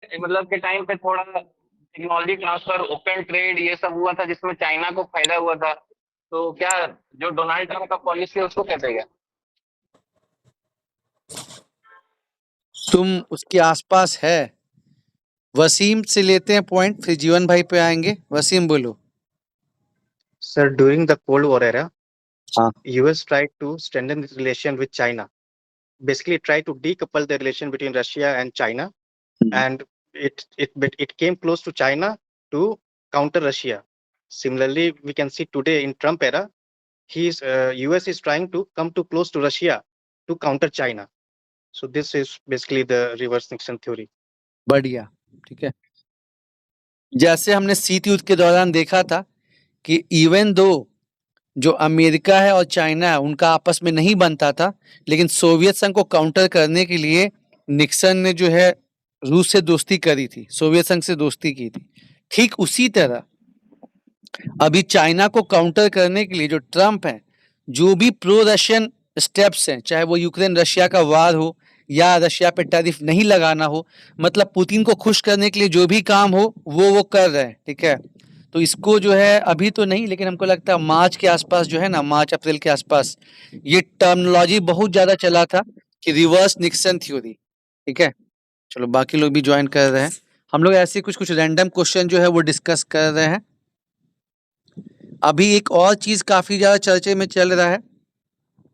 मतलब के टाइम पे थोड़ा टेक्नोलॉजी ट्रांसफर, ओपन ट्रेड ये सब हुआ था जिसमें चाइना को फायदा हुआ था। तो क्या जो डोनाल्ड ट्रम्प का पॉलिसी है उसको कैसे गया? तुम उसके आसपास है। वसीम से लेते हैं पॉइंट, फिर जीवन भाई पे आएंगे। वसीम बोलो। Sir, during the Cold War era, हाँ। US tried to strengthen its relation with China. Basically, tried to decouple the relation between Russia and China, hmm. and it came close to China to counter Russia. Similarly, we can see today in Trump era, US is trying to come too close to Russia to counter China. So this is basically the reverse Nixon theory. बढ़िया। ठीक है। जैसे हमने शीत युद्ध के दौरान देखा था कि इवन दो जो अमेरिका है और चाइना है उनका आपस में नहीं बनता था, लेकिन सोवियत संघ को काउंटर करने के लिए निक्सन ने जो है रूस से दोस्ती करी थी, सोवियत संघ से दोस्ती की थी। ठीक उसी तरह अभी चाइना को काउंटर करने के लिए जो ट्रम्प है, जो भी प्रो रशियन स्टेप्स हैं, चाहे वो यूक्रेन रशिया का वार हो या रशिया पे टैरिफ नहीं लगाना हो, मतलब पुतिन को खुश करने के लिए जो भी काम हो वो कर रहे हैं। ठीक है। तो इसको जो है अभी तो नहीं, लेकिन हमको लगता है मार्च के आसपास जो है ना, मार्च अप्रैल के आसपास ये टर्मिनोलॉजी बहुत ज्यादा चला था कि रिवर्स निक्सन थ्योरी। ठीक है। चलो बाकी लोग भी ज्वाइन कर रहे हैं। हम लोग ऐसे कुछ कुछ रैंडम क्वेश्चन जो है वो डिस्कस कर रहे हैं। अभी एक और चीज काफी ज्यादा चर्चे में चल रहा है,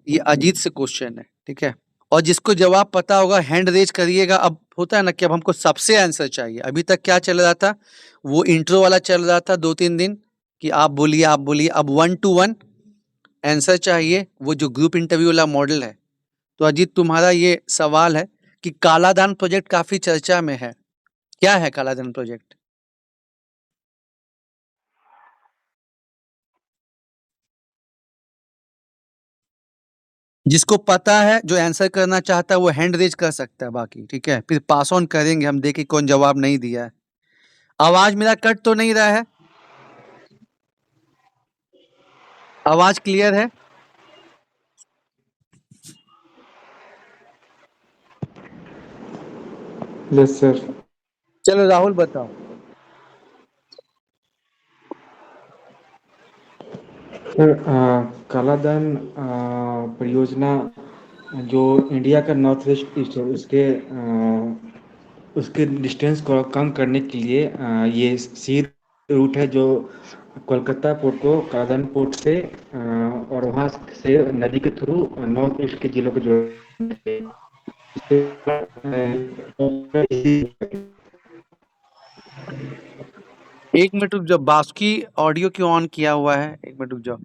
ये अजीत से क्वेश्चन है। ठीक है। और जिसको जवाब पता होगा हैंड रेज करिएगा। अब होता है ना कि अब हमको सबसे आंसर चाहिए। अभी तक क्या चल रहा था, वो इंट्रो वाला चल रहा था 2-3 दिन कि आप बोलिए आप बोलिए। अब 1 to 1 आंसर चाहिए, वो जो ग्रुप इंटरव्यू वाला मॉडल है। तो अजीत तुम्हारा ये सवाल है कि कालादान प्रोजेक्ट काफी चर्चा में है। क्या है कालादान प्रोजेक्ट? जिसको पता है, जो आंसर करना चाहता है वो हैंड रेज कर सकता है। बाकी ठीक है, फिर पास ऑन करेंगे हम, देखें कौन जवाब नहीं दिया है। आवाज मेरा कट तो नहीं रहा है? आवाज क्लियर है? Yes sir. चलो राहुल बताओ। सर कालाधन परियोजना जो इंडिया का नॉर्थ ईस्ट ईस्ट है उसके डिस्टेंस को कम करने के लिए ये सी रूट है जो कोलकाता पोर्ट को कालाधन पोर्ट से और वहाँ से नदी के थ्रू नॉर्थ ईस्ट के जिलों को जोड़ते हैं। एक मिनट रुक जाओ, बासुकी ऑडियो क्यों ऑन किया हुआ है? एक मिनट रुक जाओ।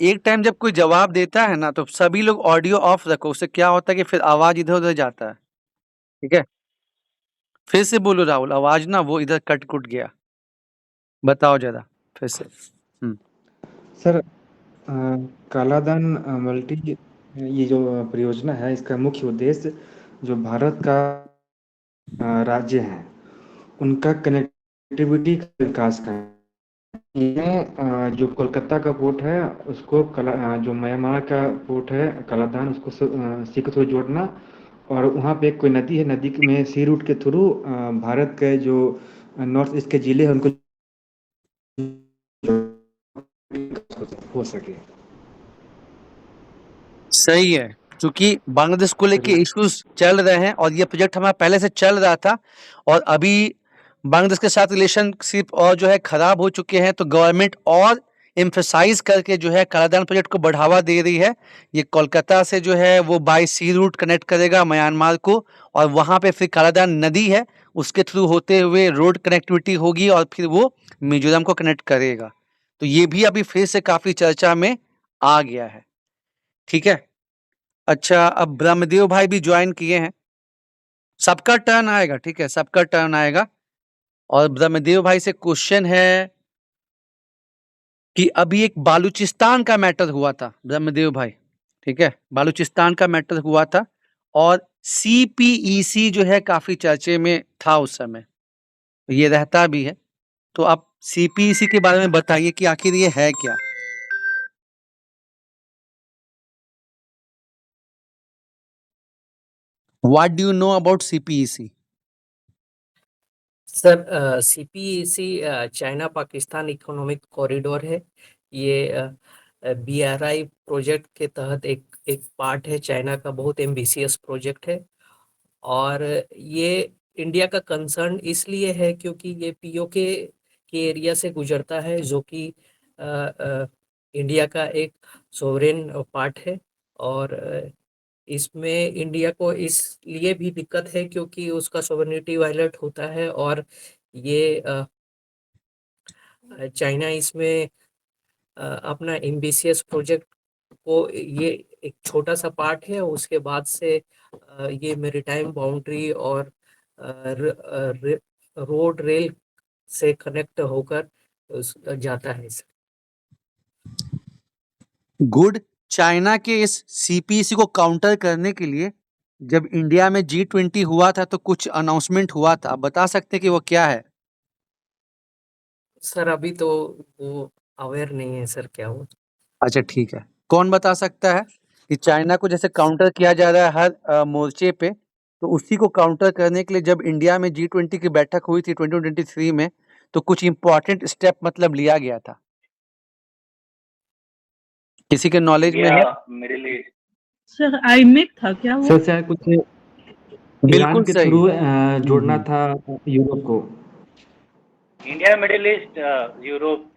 एक टाइम जब कोई जवाब देता है ना, तो सभी लोग ऑडियो ऑफ रखो। उससे क्या होता है कि फिर आवाज इधर उधर जाता है। ठीक है। फिर से बोलो राहुल, आवाज ना वो इधर कट कुट गया। बताओ जरा फिर से। सर कालाधन मल्टी ये जो परियोजना है इसका मुख्य उद्देश्य जो भारत का राज्य है उनका कनेक्टिविटी का विकास करना। ये जो कोलकाता का पोर्ट है उसको जो म्यांमार का पोर्ट है कालाधान उसको सी के थ्रू जोड़ना। और वहाँ पे कोई नदी है, नदी में सी रूट के थ्रू भारत के जो नॉर्थ ईस्ट के जिले हैं उनको हो सके। सही है। क्योंकि बांग्लादेश को लेके चलिए। इश्यूज चल रहे हैं और ये प्रोजेक्ट हमारा पहले से चल रहा था, और अभी बांग्लादेश के साथ रिलेशनशिप और जो है खराब हो चुके हैं, तो गवर्नमेंट और एम्फेसाइज करके जो है कालादान प्रोजेक्ट को बढ़ावा दे रही है। ये कोलकाता से जो है वो बाय सी रूट कनेक्ट करेगा म्यांमार को, और वहां पे फिर कालादान नदी है उसके थ्रू होते हुए रोड कनेक्टिविटी होगी, और फिर वो मिजोरम को कनेक्ट करेगा। तो ये भी अभी फिर से काफी चर्चा में आ गया है। ठीक है। अच्छा, अब ब्रह्मदेव भाई भी ज्वाइन किए हैं। सबका टर्न आएगा। ठीक है, सबका टर्न आएगा। और ब्रह्मदेव भाई से क्वेश्चन है कि अभी एक बालूचिस्तान का मैटर हुआ था ब्रह्मदेव भाई। ठीक है, बालूचिस्तान का मैटर हुआ था, और सीपीईसी जो है काफी चर्चे में था उस समय, ये रहता भी है। तो आप सीपीईसी के बारे में बताइए कि आखिर ये है क्या? What do you know about CPEC? Sir CPEC China Pakistan economic corridor है। ये बीआरआई प्रोजेक्ट के तहत एक एक पार्ट है। चाइना का बहुत एम्बिशियस प्रोजेक्ट है और ये इंडिया का कंसर्न इसलिए है क्योंकि ये पीओके के एरिया से गुजरता है, जो कि इंडिया का एक सोवरेन पार्ट है। और इसमें इंडिया को इसलिए भी दिक्कत है क्योंकि उसका सोवरेनिटी वायलेट होता है और ये चाइना इसमें अपना एम्बिशियस प्रोजेक्ट को, ये एक छोटा सा पार्ट है, उसके बाद से ये मेरीटाइम बाउंड्री और रोड रेल से कनेक्ट होकर जाता है। गुड। चाइना के इस सीपीसी को काउंटर करने के लिए जब इंडिया में G20 हुआ था तो कुछ अनाउंसमेंट हुआ था, आप बता सकते हैं कि वो क्या है? सर अभी तो वो अवेयर नहीं है सर, क्या हो। अच्छा ठीक है, कौन बता सकता है कि चाइना को जैसे काउंटर किया जा रहा है हर मोर्चे पे, तो उसी को काउंटर करने के लिए जब इंडिया में G20 की बैठक हुई थी 2023 में, तो कुछ इंपॉर्टेंट स्टेप मतलब लिया गया था? किसी के नॉलेज में है? Middle east. सर आईमेक था क्या वो? सर शायद कुछ ईरान बिल्कुल के सही। थ्रू जोड़ना था यूरोप को। India middle east Europe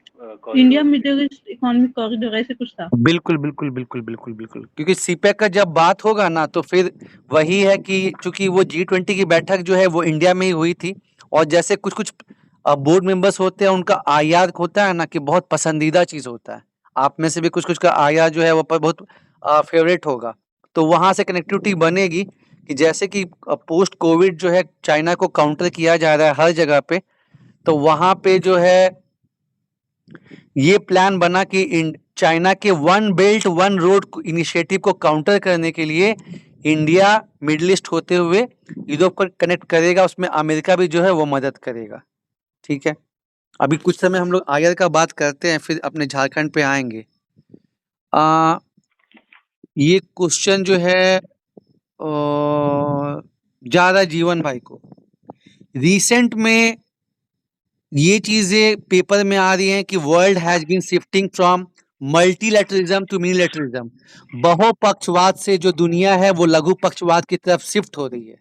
India middle east economic corridor ऐसे कुछ था। बिल्कुल बिल्कुल बिल्कुल बिल्कुल बिल्कुल, क्योंकि सीपेक का जब बात होगा ना तो फिर वही है कि चूंकि वो G20 की बैठक जो है वो इंडिया में ही हुई थी, और जैसे कुछ कुछ बोर्ड मेंबर्स होते हैं उनका आईआर होता है ना कि बहुत पसंदीदा चीज होता है, आप में से भी कुछ कुछ का आईआर जो है वो बहुत फेवरेट होगा, तो वहां से कनेक्टिविटी बनेगी कि जैसे कि पोस्ट कोविड जो है चाइना को काउंटर किया जा रहा है हर जगह पे, तो वहां पे जो है ये प्लान बना कि चाइना के one belt one road initiative को काउंटर करने के लिए इंडिया मिडिल ईस्ट होते हुए यूरोप को कनेक्ट करेगा, उसमें अमेरिका भी जो है वो मदद करेगा। ठीक है, अभी कुछ समय हम लोग आयर का बात करते हैं, फिर अपने झारखंड पे आएंगे। ये क्वेश्चन जो है ज्यादा जीवन भाई को, रिसेंट में ये चीजें पेपर में आ रही हैं कि world has been shifting from multilateralism to unilateralism, बहुपक्षवाद से जो दुनिया है वो लघु पक्षवाद की तरफ शिफ्ट हो रही है,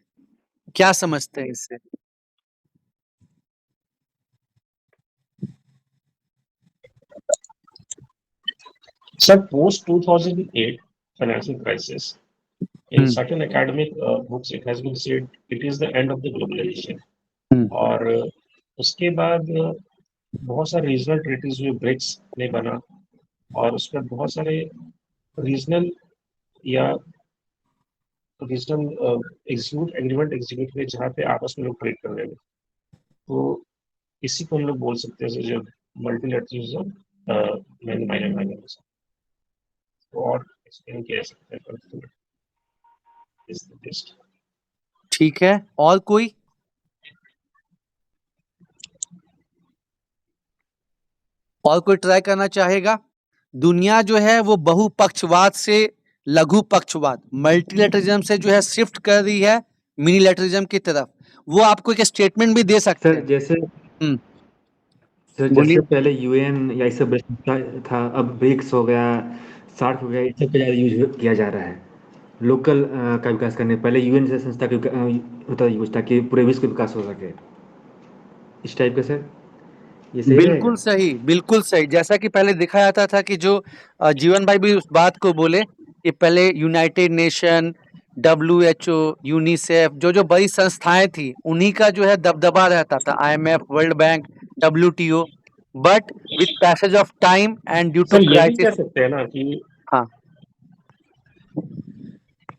क्या समझते हैं इससे? Sir, post 2008 financial crisis, in certain academic books, it has been said it is the end of the globalization. और उसके बाद बहुत सारे रीजनल ट्रीटीज हुए, ब्रिक्स ने बना, और उसमें बहुत सारे रीजनल या रीजनल एग्रीमेंट एग्जीक्यूट हुए जहाँ पे आपस में लोग ट्रेड कर रहे हैं, तो इसी को हम लोग बोल सकते हैं जो मल्टीलैटरलिज्म माइनर और एक्सप्लेन किया जा सकता है। ठीक है, और कोई? और कोई ट्राई करना चाहेगा? दुनिया जो है वो बहुपक्षवाद से लघु पक्षवाद, मल्टीलैटरलिज्म से जो है शिफ्ट कर रही है मिनीलैटरलिज्म की तरफ। वो आपको एक स्टेटमेंट भी दे सकते हैं। जैसे पहले यूएन या सब था, अब ब्रिक्स हो गया, सार्क हो गया, इस सब पे ज़्यादा यूज किया जा रहा है लोकल का विकास करने। पहले यूएन जैसे संस्था होता यूज ताकि पूरे विश्व का विकास हो सके, इस टाइप का। सर ये सही रहेगा? बिल्कुल सही, बिल्कुल सही। जैसा कि पहले देखा जाता था कि जो जीवन भाई भी उस बात को बोले कि पहले यूनाइटेड नेशन, WHO, यूनिसेफ, जो बड़ी संस्थाएं थी उन्हीं का जो है दबदबा रहता था, IMF, world bank, WTO, but with passage of time and due to sir ये भी कह क्राइसिस। सकते हैं ना कि हाँ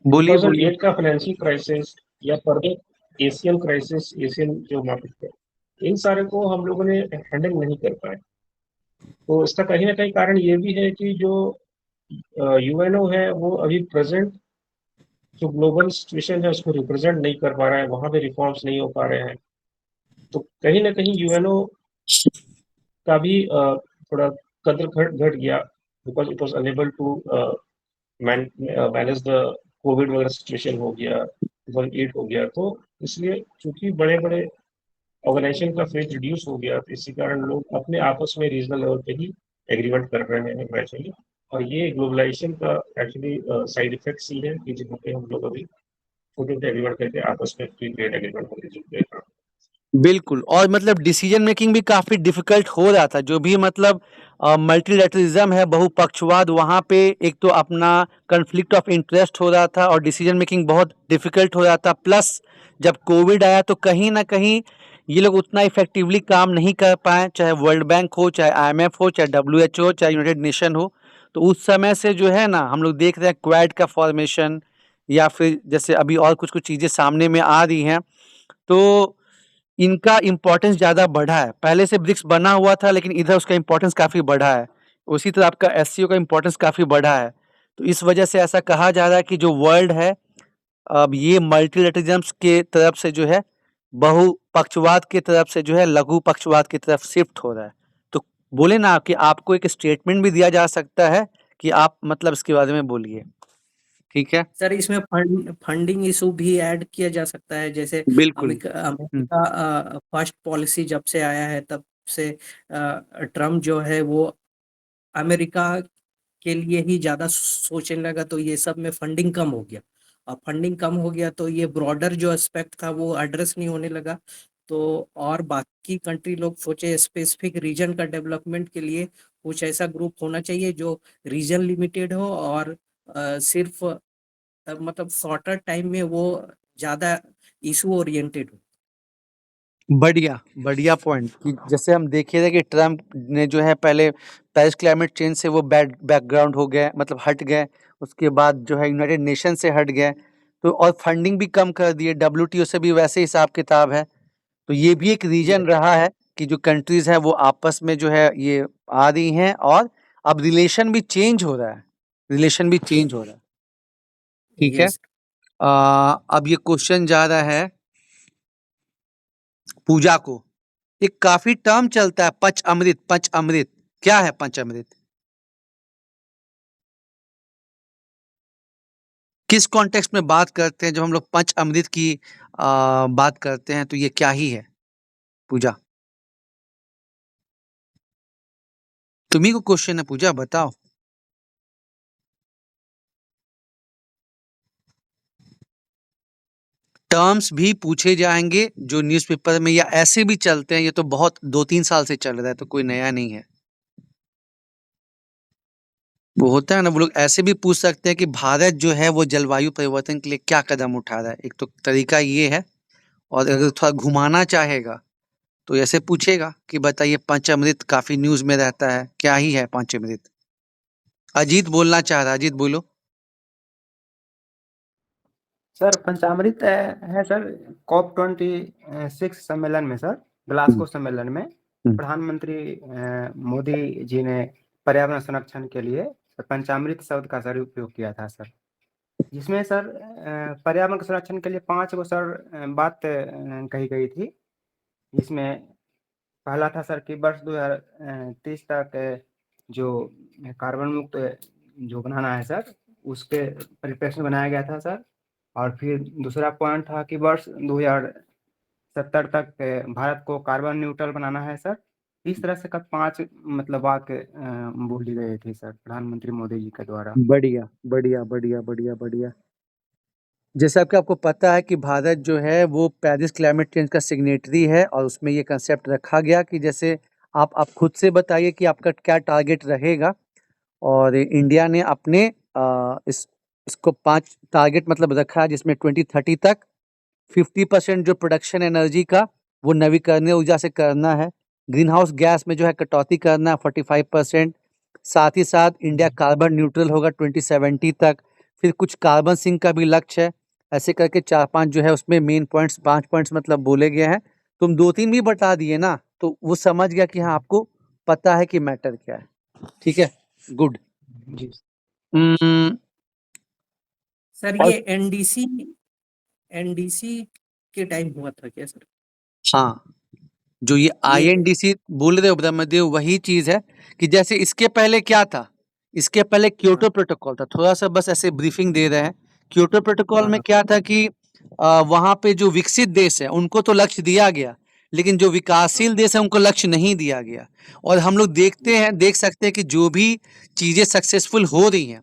बोलिए बोलिए। 2008 का फाइनेंशियल क्राइसिस या फर्दर एशियन क्राइसिस, एशियन जो मार्केट है, इन सारे को हम लोगों ने हैंडल नहीं कर पाए। तो इसका कहीं ना कहीं कारण ये भी है कि जो यूएनओ है वो अभी प्रेजेंट जो ग्लोबल सिचुएशन है उसको रिप्रेजेंट नहीं कर पा रहा है, वहां पे रिफॉर्म्स नहीं हो पा रहे हैं। तो कहीं ना कहीं यूएनओ का भी थोड़ा कदर घट गया, because it was unable to manage the COVID वगैरह सिचुएशन हो गया, 2008 हो गया। तो इसलिए चूंकि बड़े बड़े ऑर्गेनाइजेशन का फेथ रिड्यूस हो गया, तो इसी कारण लोग अपने आपस में रीजनल लेवल पे ही एग्रीमेंट कर रहे हैं ग्रेजुअली। और ये ग्लोबलाइजेशन का एक्चुअली साइड इफेक्ट्स ही है कि जिन पे हम लोग अभी छोटे छोटे एग्रीमेंट करके आपस में फ्री ट्रेड एग्रीमेंट होने चुक गए। बिल्कुल, और मतलब डिसीजन मेकिंग भी काफ़ी डिफ़िकल्ट हो रहा था, जो भी मतलब मल्टीलैटरलिज़्म है, बहुपक्षवाद, वहाँ पे एक तो अपना कॉन्फ्लिक्ट ऑफ इंटरेस्ट हो रहा था और डिसीजन मेकिंग बहुत डिफ़िकल्ट हो रहा था। प्लस जब कोविड आया तो कहीं न कहीं ये लोग उतना इफ़ेक्टिवली काम नहीं कर पाए, चाहे वर्ल्ड बैंक हो, चाहे आईएमएफ हो, चाहे डब्ल्यूएचओ हो, चाहे यूनाइटेड नेशन हो। तो उस समय से जो है ना, हम लोग देख रहे हैं क्वाड का फॉर्मेशन, या फिर जैसे अभी और कुछ-कुछ चीज़ें सामने में आ रही हैं, तो इनका इम्पोर्टेंस ज़्यादा बढ़ा है। पहले से ब्रिक्स बना हुआ था, लेकिन इधर उसका इम्पोर्टेंस काफ़ी बढ़ा है। उसी तरह आपका एससीओ का इम्पोर्टेंस काफ़ी बढ़ा है। तो इस वजह से ऐसा कहा जा रहा है कि जो वर्ल्ड है, अब ये मल्टीलैटरलिज़्म के तरफ से जो है, बहुपक्षवाद की तरफ से जो है, लघु पक्षवाद की तरफ शिफ्ट हो रहा है। तो बोले ना कि आपको एक स्टेटमेंट भी दिया जा सकता है कि आप मतलब इसके बारे में बोलिए। ठीक है? सर, इसमें फंडिंग इशू भी ऐड किया जा सकता है, जैसे बिल्कुल। अमेरिका फर्स्ट पॉलिसी जब से आया है तब से ट्रम्प जो है वो अमेरिका के लिए ही ज़्यादा सोचने लगा, तो ये सब में फंडिंग कम हो गया। और फंडिंग कम हो गया तो ये ब्रॉडर जो एस्पेक्ट था वो एड्रेस नहीं होने लगा। तो और बाकी कंट्री लोग सोचे स्पेसिफिक रीजन का डेवलपमेंट के लिए कुछ ऐसा ग्रुप होना चाहिए जो रीजन लिमिटेड हो और सिर्फ मतलब शॉर्टर टाइम में वो ज़्यादा इशू ओरिएंटेड हो। बढ़िया, बढ़िया पॉइंट कि जैसे हम देखे थे कि ट्रम्प ने जो है पहले पेरिस क्लाइमेट चेंज से वो बैकग्राउंड हो गए, मतलब हट गए। उसके बाद जो है यूनाइटेड नेशन से हट गए, तो और फंडिंग भी कम कर दिए। डब्ल्यूटीओ से भी वैसे हिसाब किताब है। तो ये भी एक रीजन रहा है कि जो कंट्रीज है वो आपस में जो है ये आ रही हैं, और अब रिलेशन भी चेंज हो रहा है। रिलेशन भी चेंज हो रहा है। ठीक है? यस। अब ये क्वेश्चन जा रहा है पूजा को। एक काफी टर्म चलता है, पंच अमृत। पंच अमृत क्या है? पंच अमृत किस कॉन्टेक्स्ट में बात करते हैं? जब हम लोग पंच अमृत की बात करते हैं तो ये क्या ही है पूजा? तुम्ही को क्वेश्चन है पूजा, बताओ। टर्म्स भी पूछे जाएंगे जो न्यूज़पेपर में या ऐसे भी चलते हैं। ये तो बहुत 2-3 साल से चल रहा है, तो कोई नया नहीं है। वो होता है ना, वो लोग ऐसे भी पूछ सकते हैं कि भारत जो है वो जलवायु परिवर्तन के लिए क्या कदम उठा रहा है। एक तो तरीका ये है, और अगर थोड़ा घुमाना चाहेगा तो ऐसे पूछेगा कि बताइए पंचामृत काफी न्यूज में रहता है, क्या ही है पंचामृत? अजीत बोलना चाह रहा है, अजीत बोलो। सर पंचामृत है सर COP26 सम्मेलन में सर, ग्लासगो सम्मेलन में प्रधानमंत्री मोदी जी ने पर्यावरण संरक्षण के लिए पंचामृत शब्द का सर उपयोग किया था सर, जिसमें सर पर्यावरण के संरक्षण के लिए 5 गो सर बात कही गई थी। जिसमें पहला था सर कि वर्ष 2030 तक जो कार्बन मुक्त जो बनाना है सर, उसके परिप्रेक्ष्य में बनाया गया था सर। और फिर दूसरा पॉइंट था कि वर्ष 2070 तक भारत को कार्बन न्यूट्रल बनाना है सर। इस तरह से का 5 मतलब वाक्य बोली गई थी सर प्रधानमंत्री मोदी जी के द्वारा। बढ़िया बढ़िया बढ़िया बढ़िया बढ़िया। जैसा कि आपको पता है कि भारत जो है वो पेरिस क्लाइमेट चेंज का सिग्नेटरी है, और उसमें ये कंसेप्ट रखा गया कि जैसे आप खुद से बताइए कि आपका क्या टारगेट रहेगा। और इंडिया ने अपने इसको 5 टारगेट मतलब रखा है, जिसमें 2030 तक 50% जो प्रोडक्शन एनर्जी का वो नवीकरणीय ऊर्जा से करना है। ग्रीन हाउस गैस में जो है कटौती करना है 45%। साथ ही साथ इंडिया कार्बन न्यूट्रल होगा 2070 तक। फिर कुछ कार्बन सिंक का भी लक्ष्य है। ऐसे करके 4-5 जो है उसमें मेन पॉइंट्स, 5 पॉइंट्स मतलब बोले गए हैं। तुम 2-3 भी बता दिए ना, तो वो समझ गया कि हाँ आपको पता है कि मैटर क्या है। ठीक है, गुड। जी सर और ये एनडीसी के टाइम हुआ था क्या सर? हाँ, जो ये ये आईएनडीसी बोल रहे हो ब्रह्मदेव, वही चीज है कि जैसे इसके पहले क्या था। इसके पहले क्योटो प्रोटोकॉल था। थोड़ा सा बस ऐसे ब्रीफिंग दे रहे हैं। क्योटो प्रोटोकॉल में क्या था कि वहां पे जो विकसित देश है उनको तो लक्ष्य दिया गया, लेकिन जो विकासशील देश है उनको लक्ष्य नहीं दिया गया। और हम लोग देख सकते हैं कि जो भी चीजें सक्सेसफुल हो रही हैं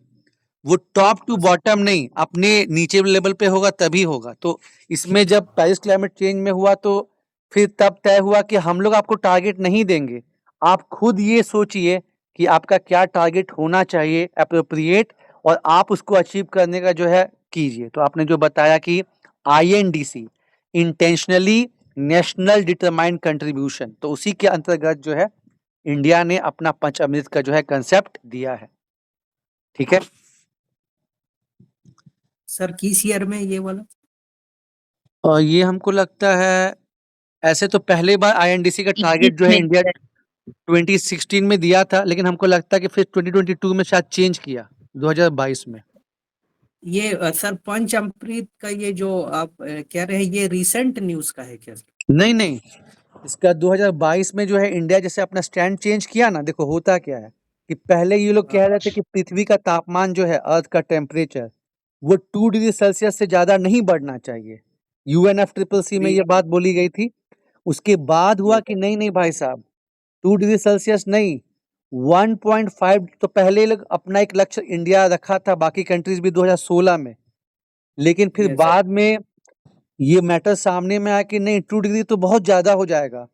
वो टॉप टू बॉटम नहीं, अपने नीचे लेवल पे होगा तभी होगा। तो इसमें जब पेरिस क्लाइमेट चेंज में हुआ तो फिर तब तय हुआ कि हम लोग आपको टारगेट नहीं देंगे, आप खुद ये सोचिए कि आपका क्या टारगेट होना चाहिए एप्रोप्रिएट, और आप उसको अचीव करने का जो है कीजिए। तो आपने जो बताया कि INDC intentionally national determined contribution, तो उसी के अंतर्गत जो है इंडिया ने अपना पंच अमृत का जो है कंसेप्ट दिया है। ठीक है सर किस ईयर में ये वाला? और ये हमको लगता है ऐसे तो पहले बार INDC का टारगेट जो है इंडिया 2016 में दिया था, लेकिन हमको लगता है कि फिर 2022 में शायद चेंज किया 2022 में। ये सर पंच अमृत का ये जो आप कह रहे हैं ये रिसेंट न्यूज का है क्या? नहीं नहीं, इसका 2022 में जो है इंडिया जैसे अपना स्टैंड चेंज किया ना, देखो होता क्या है कि पहले ये लोग कह रहे थे कि पृथ्वी का तापमान जो है, अर्थ का टेम्परेचर, वो 2 डिग्री सेल्सियस से ज्यादा नहीं बढ़ना चाहिए। UNFCCC में ये बात बोली गई थी। उसके बाद हुआ कि नहीं नहीं भाई साहब, 2 डिग्री सेल्सियस नहीं, 1.5। तो पहले लोग अपना एक लक्ष्य इंडिया रखा था, बाकी कंट्रीज भी 2016 में, लेकिन फिर बाद में ये मैटर सामने में आया कि नहीं 2 डिग्री तो बहुत ज्यादा हो जाएगा।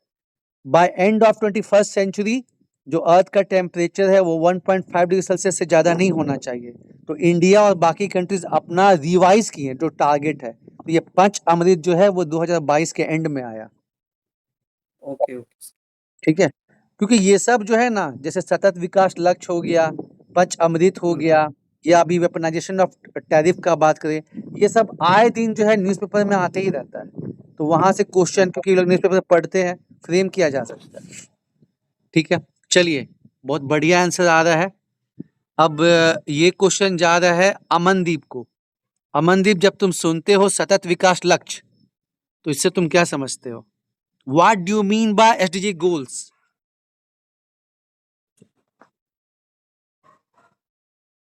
Bye end of 21st century जो अर्थ का टेम्परेचर है वो 1.5 डिग्री सेल्सियस से ज्यादा नहीं होना चाहिए। तो इंडिया और बाकी कंट्रीज अपना रिवाइज किए जो टारगेट है। तो ये पंच अमृत जो है वो 2022 के एंड में आया। Okay okay. ठीक है, क्योंकि ये सब जो है ना, जैसे सतत विकास लक्ष्य हो गया, पंच अमृत हो गया, या अभी वेपनाइजेशन ऑफ टैरिफ का बात करें, ये सब आए दिन जो है न्यूज़पेपर में आते ही रहता है। तो वहां से क्वेश्चन, क्योंकि लोग न्यूज़पेपर पढ़ते हैं, फ्रेम किया जा सकता है। ठीक है, चलिए, बहुत बढ़िया आंसर आ रहा है। अब ये क्वेश्चन जा रहा है अमनदीप को। अमनदीप, जब तुम सुनते हो सतत विकास लक्ष्य तो इससे तुम क्या समझते हो? What do you mean by SDG goals?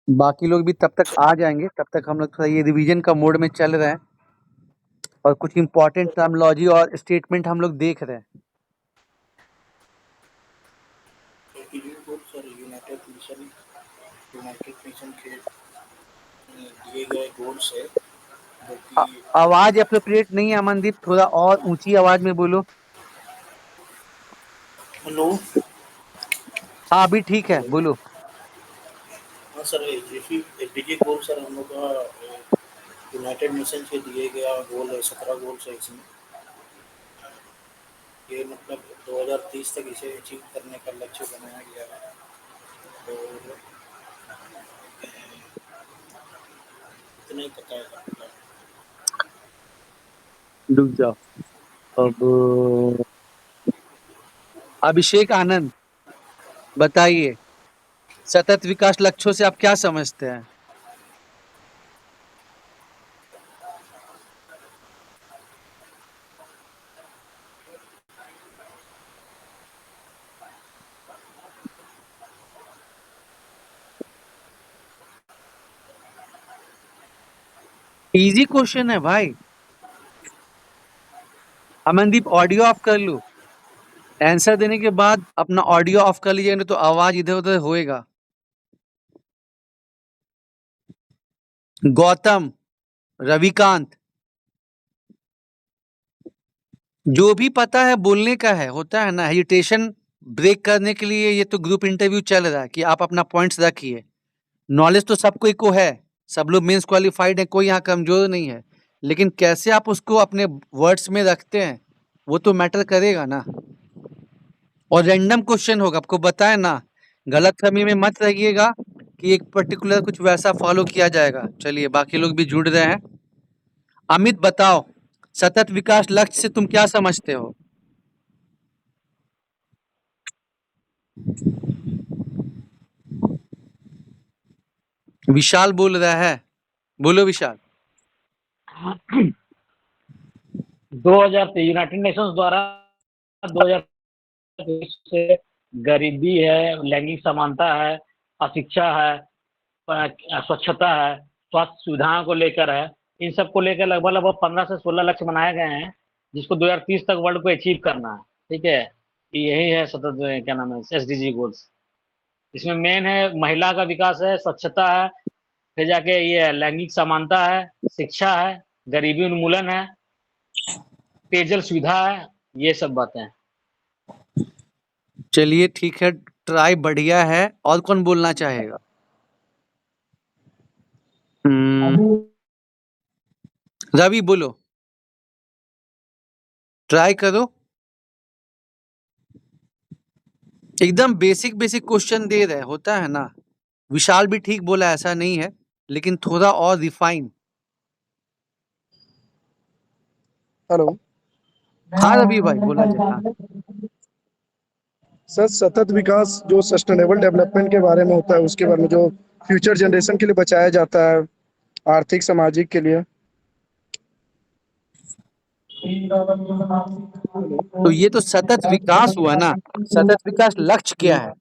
बाकी लोग भी तब तक आ जाएंगे, तब तक हम लोग थोड़ा ये रिवीजन का मोड में चल रहे हैं और कुछ इंपॉर्टेंट टर्मिनोलॉजी और स्टेटमेंट हम लोग देख रहे हैं। यूनाइटेड नेशन के दिए गए गोल्स है जो कि आवाज अप्रोप्रिएट नहीं है अमनदीप, थोड़ा और ऊंची आवाज में बोलो। हेलो। हाँ अभी ठीक है, बोलो। हाँ सर, SDG गोल सर हम लोग का यूनाइटेड नेशन के दिए गया गोल है, 17 गोल्स है इसमें। ये मतलब 2030 तक इसे अचीव करने का लक्ष्य बनाया गया है। तो इतना ही पता है। रुक जाओ। अब अभिषेक आनंद बताइए, सतत विकास लक्ष्यों से आप क्या समझते हैं? इजी क्वेश्चन है भाई। अमनदीप ऑडियो ऑफ कर लो, आंसर देने के बाद अपना ऑडियो ऑफ कर लीजिएगा, नहीं तो आवाज इधर उधर होएगा। गौतम, रविकांत, जो भी पता है बोलने का है, होता है ना हेजिटेशन ब्रेक करने के लिए। ये तो ग्रुप इंटरव्यू चल रहा है कि आप अपना पॉइंट्स रखिए। नॉलेज तो सबको को है, सब लोग मेंस क्वालिफाइड है, कोई यहाँ कमजोर नहीं है, लेकिन कैसे आप उसको अपने वर्ड्स में रखते हैं वो तो मैटर करेगा ना। और रैंडम क्वेश्चन होगा, आपको बताए ना, गलतफहमी में मत रहिएगा कि एक पर्टिकुलर कुछ वैसा फॉलो किया जाएगा। चलिए, बाकी लोग भी जुड़ रहे हैं। अमित बताओ, सतत विकास लक्ष्य से तुम क्या समझते हो? विशाल बोल रहा है, बोलो विशाल। 2023 यूनाइटेड नेशंस द्वारा 2023 से गरीबी है, लैंगिक समानता है, अशिक्षा है, स्वच्छता है, स्वास्थ्य सुविधाओं को लेकर है, इन सब को लेकर लगभग 15 से 16 लक्ष्य बनाए गए हैं जिसको 2030 तक वर्ल्ड को अचीव करना है। ठीक है, यही है सतत क्या नाम है SDG गोल्स। इसमें मेन है महिला का विकास है, स्वच्छता है, फिर जाके ये लैंगिक समानता है, शिक्षा है, गरीबी उन्मूलन है, पेयजल सुविधा है, ये सब बातें हैं। चलिए ठीक है, ट्राई बढ़िया है। और कौन बोलना चाहेगा? रवि बोलो, ट्राई करो। एकदम बेसिक बेसिक क्वेश्चन दे रहे, होता है ना। विशाल भी ठीक बोला, ऐसा नहीं है, लेकिन थोड़ा और रिफाइन। हेलो हाँ रवि भाई बोला जाए। हाँ सर, सतत विकास जो सस्टेनेबल डेवलपमेंट के बारे में होता है, उसके बारे में जो फ्यूचर जनरेशन के लिए बचाया जाता है, आर्थिक सामाजिक के लिए। तो ये तो सतत विकास हुआ ना। सतत विकास लक्ष्य क्या है?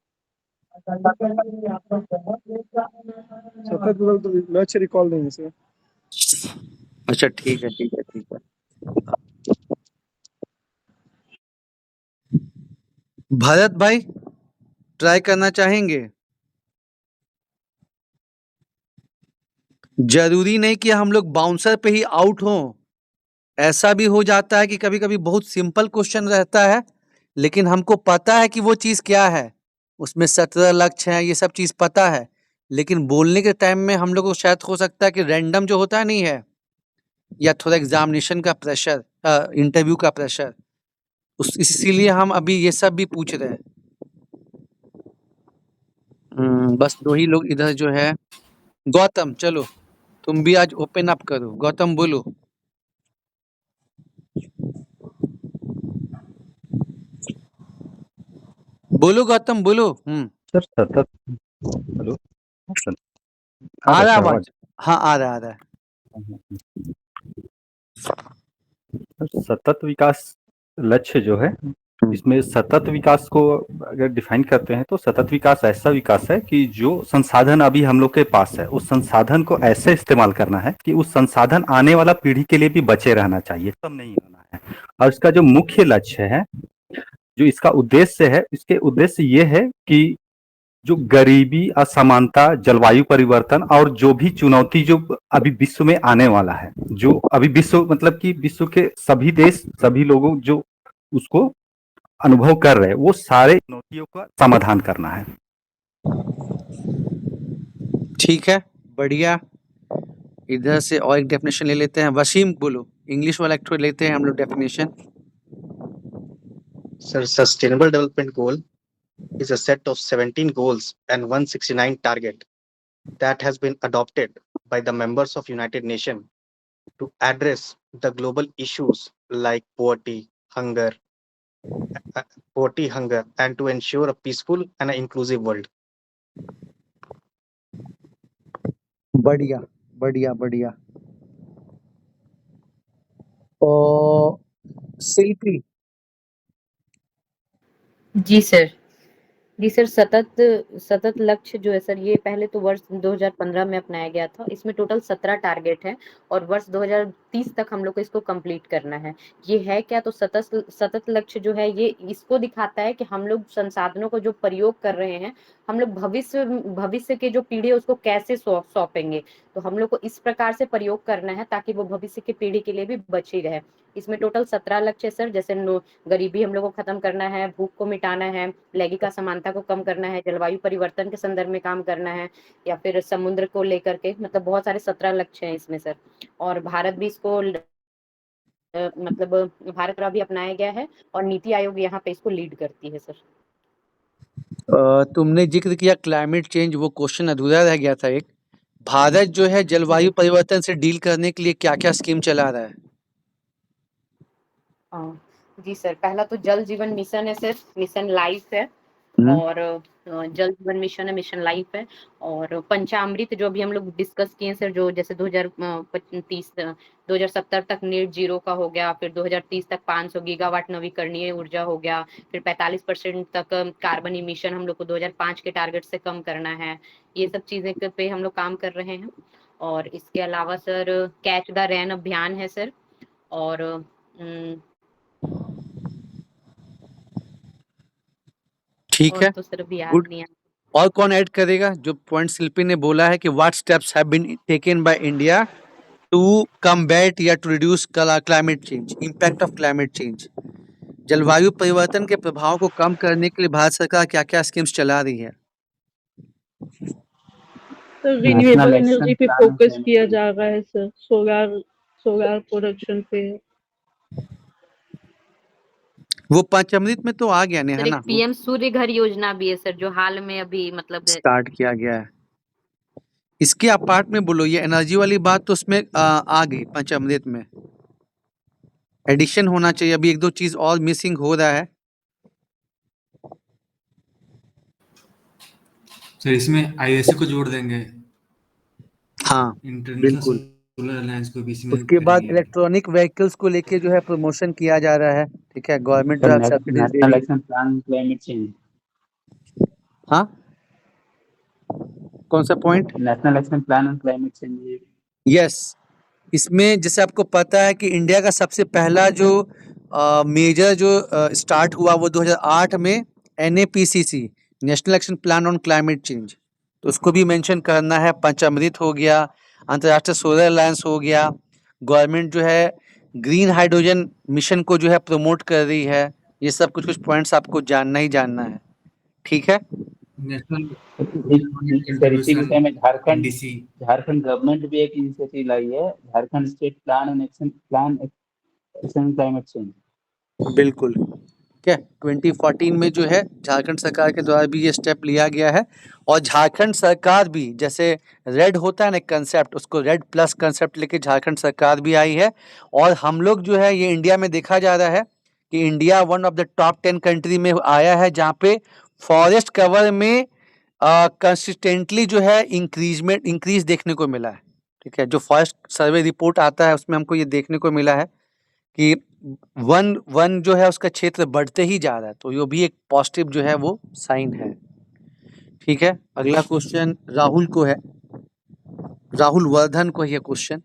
सतत लक्ष्य रिकॉल नहीं है सर। अच्छा ठीक है ठीक है ठीक है। भरत भाई ट्राई करना चाहेंगे? जरूरी नहीं कि हम लोग बाउंसर पे ही आउट हों। ऐसा भी हो जाता है कि कभी कभी बहुत सिंपल क्वेश्चन रहता है, लेकिन हमको पता है कि वो चीज क्या है, उसमें 17 लक्ष्य है, ये सब चीज पता है, लेकिन बोलने के टाइम में हम लोग को शायद हो सकता है कि रैंडम जो होता नहीं है, या थोड़ा एग्जामिनेशन का प्रेशर, इंटरव्यू का प्रेशर, उस इसीलिए हम अभी ये सब भी पूछ रहे हैं। बस 2 ही लोग इधर जो है। गौतम चलो, तुम भी आज ओपन अप करो। गौतम बोलो। बोलो गौतम बोलो। सर सतत हेलो सर, आ रहा सर आवाज? हाँ आ रहा है। सर, सतत विकास लक्ष्य जो है, इसमें सतत विकास को अगर डिफाइन करते हैं तो सतत विकास ऐसा विकास है कि जो संसाधन अभी हम लोग के पास है, उस संसाधन को ऐसे इस्तेमाल करना है कि उस संसाधन आने वाला पीढ़ी के लिए भी बचे रहना चाहिए, कम नहीं होना है। और इसका जो मुख्य लक्ष्य है, जो इसका उद्देश्य है, इसके उद्देश्य ये है कि जो गरीबी, असमानता, जलवायु परिवर्तन और जो भी चुनौती जो अभी विश्व में आने वाला है, जो अभी विश्व मतलब कि विश्व के सभी देश, सभी लोगों जो उसको अनुभव कर रहे हैं, वो सारे चुनौतियों का समाधान करना है। ठीक है, बढ़िया। इधर से और एक डेफिनेशन ले लेते हैं। वसीम बोलो, इंग्लिश वाला एक लेते हैं हम लोग definition. Sir, Sustainable Development Goal is a set of 17 goals and 169 target that has been adopted by the members of United Nations to address the global issues like hunger, and to ensure a peaceful and an inclusive world. बढ़िया बढ़िया बढ़िया। और शिल्पी? जी sir. जी sir, सतत सतत लक्ष्य जो है sir, ये पहले तो वर्ष 2015 में अपनाया गया था। इसमें टोटल 17 टारगेट हैं और वर्ष 2030 तक हम लोग को इसको कंप्लीट करना है। ये है क्या? तो सतत लक्ष्य जो है ये इसको दिखाता है कि हम लोग संसाधनों को जो प्रयोग कर रहे हैं, हम लोग भविष्य के जो पीढ़ी है उसको कैसे सौंपेंगे। तो हम लोग को इस प्रकार से प्रयोग करना है ताकि वो भविष्य की पीढ़ी के लिए भी बची रहे। इसमें टोटल 17 लक्ष्य है सर, जैसे गरीबी हम लोग को खत्म करना है, भूख को मिटाना है, लैंगिक असमानता को कम करना है, जलवायु परिवर्तन के संदर्भ में काम करना है, या फिर समुद्र को लेकर के, मतलब बहुत सारे 17 लक्ष्य हैं इसमें सर। और भारत भी इसको मतलब भारत द्वारा भी अपनाया गया है और नीति आयोग यहाँ पे इसको लीड करती है सर। तुमने जिक्र किया क्लाइमेट चेंज, वो क्वेश्चन अधूरा रह गया था एक। भारत जो है जलवायु परिवर्तन से डील करने के लिए क्या क्या स्कीम चला रहा है? जी सर, पहला तो जल जीवन मिशन है सर, मिशन लाइफ है, और जल जीवन मिशन है, मिशन लाइफ है, और पंचामृत जो अभी हम लोग डिस्कस किए सर, जो जैसे 2070 तक नेट जीरो का हो गया, फिर 2030 तक 500 गीगावाट नवीकरणीय ऊर्जा हो गया, फिर 45% तक कार्बन इमिशन हम लोग को 2005 के टारगेट से कम करना है। ये सब चीजें पे हम लोग काम कर रहे हैं। और इसके अलावा सर कैच द रेन अभियान है सर, और ठीक और है, तो सर अभी याद गुड। नहीं आ और कौन ऐड करेगा? जो पॉइंट शिल्पी ने बोला है कि what steps have been taken by India to combat या to reduce climate change, impact of climate change. जलवायु परिवर्तन के प्रभाव को कम करने के लिए भारत सरकार क्या-क्या स्कीम्स चला रही है? तो नेशनल रिन्यूएबल एक्शन एनर्जी पे प्लान फोकस किया जा रहा है सर, सोलर प्रोडक्शन पे। वो पंचामृत में तो आ गया है सर एक ना, वो पीएम सूर्य घर योजना भी है सर, जो हाल में अभी मतलब स्टार्ट किया गया है। इसके आप पार्ट में बोलो, ये एनर्जी वाली बात तो उसमें आ गई पंचामृत में। एडिशन होना चाहिए, अभी 1-2 चीज और मिसिंग हो रहा है। सर इसमें आईओएसए को जोड़ देंगे, हाँ, इंटरनेशनल बिल्कुल। सोलर अलायंस को भी इसमें उसके बाद करेंगे। इलेक्ट्रॉनिक व्हीकल्स को लेके जो है प्रमोशन किया जा रहा है, ठीक है, गवर्नमेंट सब्सिडीज दे नेशनल रही है। एक्शन प्लान क्लाइमेट चेंज, हाँ, कौन सा point? National action plan on climate change. Yes, इसमें जैसे आपको पता है कि इंडिया का सबसे पहला जो मेजर जो स्टार्ट हुआ वो 2008 में NAPCC, national action plan on climate change, तो उसको भी मेंशन करना है। पंचामृत हो गया, अंतर्राष्ट्रीय सोलर अलायंस हो गया, गवर्नमेंट जो है ग्रीन हाइड्रोजन मिशन को जो है प्रमोट कर रही है। ये सब कुछ पॉइंट्स आपको जानना ही जानना है, ठीक है। नेशनल सर इसी कंट्रीब्यूशन विषय में एनडीसी झारखंड गवर्नमेंट भी एक इनिशिएटिव लाई है, Jharkhand state plan and action climate change. बिल्कुल, ठीक है। 2014 में जो है झारखंड सरकार के द्वारा भी ये स्टेप लिया गया है, और झारखंड सरकार भी, जैसे रेड होता है ना कंसेप्ट, उसको रेड प्लस कंसेप्ट लेके झारखंड सरकार भी आई है। और हम लोग जो है, ये इंडिया में देखा जा रहा है कि India one of the top 10 country में आया है, जहाँ पे फॉरेस्ट कवर में कंसिस्टेंटली जो है इंक्रीज देखने को मिला है, ठीक है। जो फॉरेस्ट सर्वे रिपोर्ट आता है उसमें हमको ये देखने को मिला है कि वन वन जो है उसका क्षेत्र बढ़ते ही जा रहा है, तो ये भी एक पॉजिटिव जो है वो साइन है, ठीक है। अगला क्वेश्चन राहुल को है, राहुल वर्धन को है ये क्वेश्चन।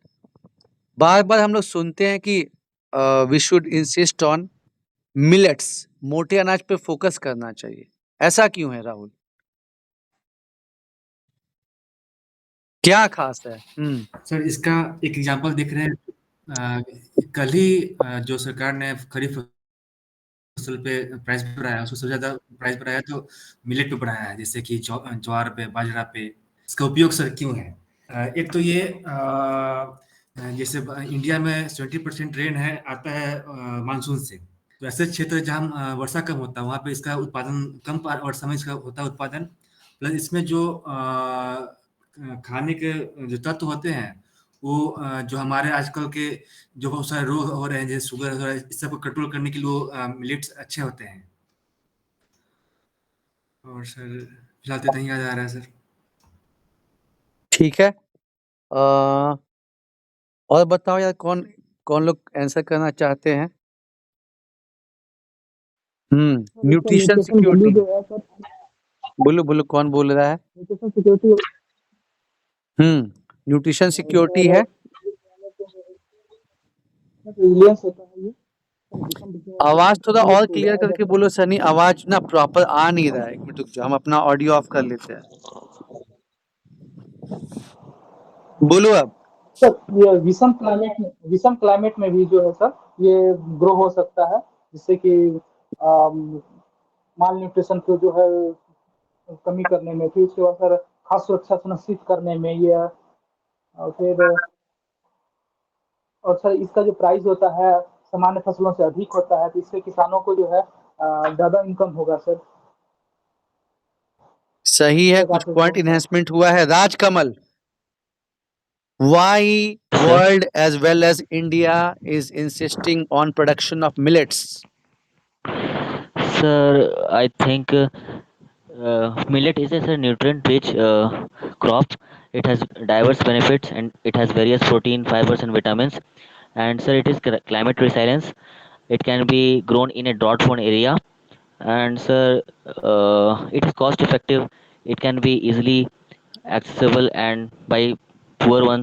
बार बार हम लोग सुनते हैं कि we should insist on millets, मोटे अनाज पे फोकस करना चाहिए, ऐसा क्यों है राहुल? क्या खास है? सर इसका एक एग्जांपल देख रहे हैं, कल ही जो सरकार ने खरीफ फसल पे प्राइस बढ़ाया, उसको सबसे ज्यादा प्राइस बढ़ाया तो मिलेट पे बढ़ाया है, जैसे कि ज्वार पे, बाजरा पे। इसका उपयोग सर क्यों है? एक तो ये जैसे इंडिया में 70% रेन है आता है मानसून से, तो ऐसे क्षेत्र जहाँ वर्षा कम होता है वहाँ पे इसका उत्पादन कम वर्षा में इसका होता है उत्पादन। प्लस इसमें जो खाने के जो तत्व होते हैं वो जो हमारे आजकल के जो बहुत सारे रोग हो रहे हैं जैसे शुगर हो रहा है, इस सबको कंट्रोल करने के लिए वो मिलेट्स अच्छे होते हैं। और सर फिलहाल तो नहीं याद आ रहा है सर। ठीक है, और बताओ यार, कौन कौन लोग आंसर करना चाहते हैं? न्यूट्रिशन सिक्योरिटी, बोलो बोलो, कौन बोल रहा है? न्यूट्रिशन सिक्योरिटी है। आवाज थोड़ा और क्लियर करके बोलो सनी, आवाज ना प्रॉपर आ नहीं रहा है। एक मिनट रुक जाओ, हम अपना ऑडियो ऑफ कर लेते हैं। बोलो अब। सर ये विषम क्लाइमेट में भी जो है सर ये ग्रो हो सकता है, जिससे कि माल न्यूट्रिशन को जो है कमी करने में, फिर उसके बाद सर खाद्य सुरक्षा सुनिश्चित करने में ये, और फिर और सर इसका जो प्राइस होता है सामान्य फसलों से अधिक होता है, तो इससे किसानों को जो है ज्यादा इनकम होगा सर। सही है, कुछ पॉइंट इन्हेंसमेंट हुआ है। Rajkamal, why world as well as India is insisting on production of millets? Sir, I think millet is a nutrient-rich crop. It has diverse benefits and it has various protein, fibers, and vitamins. And sir, it is climate resilience. It can be grown in a drought-prone area. And sir, it is cost-effective. It can be easily accessible and by poor one.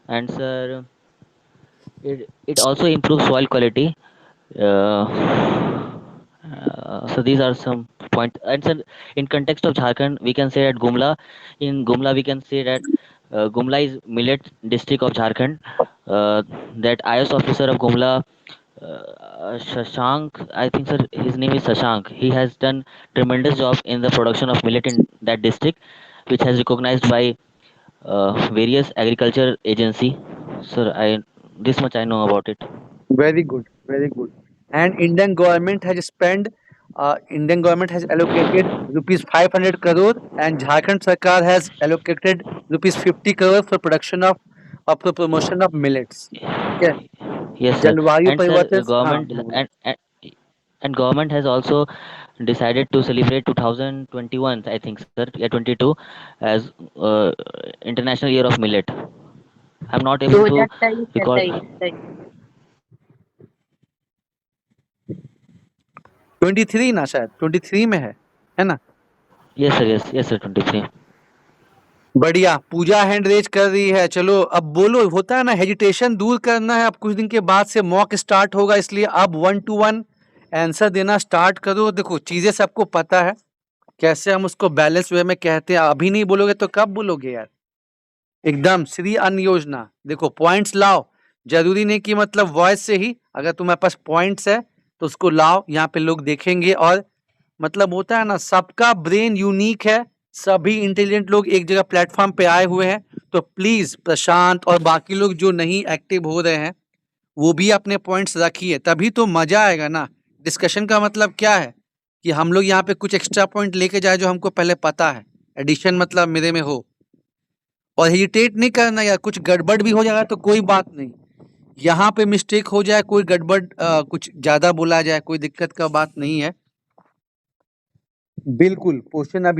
And sir, it also improves soil quality. So these are some point. And sir, in context of Jharkhand, we can say that Gumla, in Gumla, we can say that Gumla is millet district of Jharkhand. That IS officer of Gumla, Shashank, I think sir, his name is Shashank. He has done tremendous job in the production of millet in that district, which has recognized by various agriculture agency. Sir, this much I know about it. Very good, very good. And Indian government has allocated rupees 500 crore, and Jharkhand Sarkar has allocated rupees 50 crore for production of for promotion of millets. Okay. Yes, sir. जलवायु And sir, परिवर्तन government and government has also decided to celebrate 2021, I think, sir, yeah, 22 as International Year of Millet. I'm not able to 2023 recall. 23 ना शायद 23 में है ना? Yes, sir. Yes, sir. 23. बढ़िया, पूजा hand raise कर रही है। चलो अब बोलो, होता है ना, हेजिटेशन दूर करना है। अब कुछ दिन के बाद से मॉक स्टार्ट होगा, इसलिए अब 1 to 1 आंसर देना स्टार्ट करो। देखो चीजें सबको पता है, कैसे हम उसको बैलेंस वे में कहते हैं। अभी नहीं बोलोगे तो कब बोलोगे यार? एकदम श्री अन्न योजना। देखो पॉइंट्स लाओ, जरूरी नहीं कि मतलब वॉइस से ही, अगर तुम्हारे पास पॉइंट्स है तो उसको लाओ, यहाँ पे लोग देखेंगे। और मतलब होता है ना, सबका ब्रेन यूनिक है, सभी इंटेलिजेंट लोग एक जगह प्लेटफॉर्म पे आए हुए हैं। तो प्लीज प्रशांत और बाकी लोग जो नहीं एक्टिव हो रहे हैं वो भी अपने पॉइंट्स रखिए, तभी तो मजा आएगा ना। डिस्कशन का मतलब क्या है कि हम लोग यहाँ पे कुछ एक्स्ट्रा पॉइंट लेके जाए जो हमको पहले पता है। एडिशन मतलब मेरे में हो, और हेजिटेट नहीं करना यार। कुछ गड़बड़ भी हो जाएगा तो कोई बात नहीं, यहाँ पे मिस्टेक हो जाए, कोई गड़बड़ कुछ ज्यादा बोला जाए, कोई दिक्कत का बात नहीं है। बिल्कुल पोषण अभियान